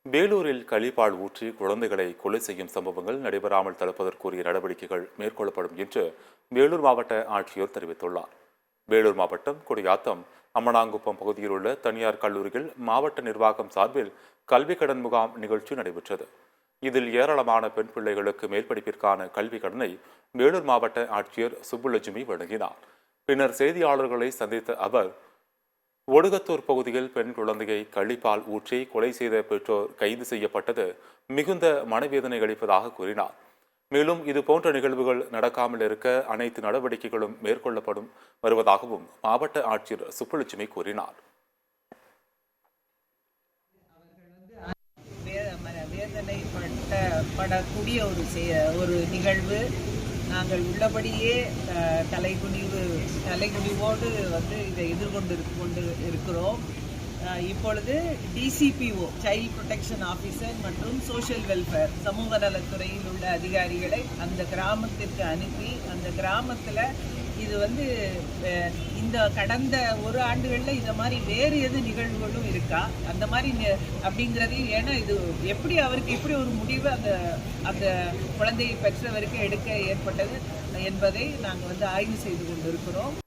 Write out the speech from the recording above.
வேலூரில் கழிப்பால் ஊற்றி குழந்தைகளை கொலை செய்யும் சம்பவங்கள் நடைபெறாமல் தடுப்பதற்குரிய நடவடிக்கைகள் மேற்கொள்ளப்படும் என்று வேலூர் மாவட்ட ஆட்சியர் தெரிவித்துள்ளார். வேலூர் மாவட்டம் குடியாத்தம் அம்மனாங்குப்பம் பகுதியில் உள்ள தனியார் கல்லூரியில் மாவட்ட நிர்வாகம் சார்பில் கல்வி கடன் முகாம் நிகழ்ச்சி நடைபெற்றது. இதில் ஏராளமான பெண் பிள்ளைகளுக்கு மேல்படிப்பிற்கான கல்வி கடனை வேலூர் மாவட்ட ஆட்சியர் சுப்புலட்சுமி வழங்கினார். பின்னர் செய்தியாளர்களை சந்தித்த அவர், ஒடுகத்தூர் பகுதியில் பெண் குழந்தையை கள்ளிப்பால் ஊற்றி கொலை செய்த பெற்றோர் கைது செய்யப்பட்டது மிகுந்த மனவேதனை அளிப்பதாக கூறினார். மேலும் இதுபோன்ற நிகழ்வுகள் நடக்காமல் இருக்க அனைத்து நடவடிக்கைகளும் மேற்கொள்ளப்படும் வருவதாகவும் மாவட்ட ஆட்சியர் சுப்புலட்சுமி கூறினார். வேதனைப்படக்கூடிய ஒரு நிகழ்வு. நாங்கள் உள்ளபடியே தலைகுனிவோடு இதை எதிர்கொண்டு இருக்கிறோம். இப்பொழுது டிசிபிஓ சைல்ட் ப்ரொடெக்ஷன் ஆஃபீஸர் மற்றும் சோஷியல் வெல்ஃபேர் சமூக நலத்துறையில் உள்ள அதிகாரிகளை அந்த கிராமத்திற்கு அனுப்பி அந்த கிராமத்தில் இது இந்த கடந்த ஒரு ஆண்டுகளில் இந்த மாதிரி வேறு எது நிகழ்வுகளும் இருக்கா அந்த மாதிரி அப்படிங்கிறதையும், ஏன்னா இது அவருக்கு எப்படி ஒரு முடிவு அந்த குழந்தையை பெற்றவருக்கு எடுக்க ஏற்பட்டது என்பதை நாங்கள் ஆய்வு செய்து கொண்டிருக்கிறோம்.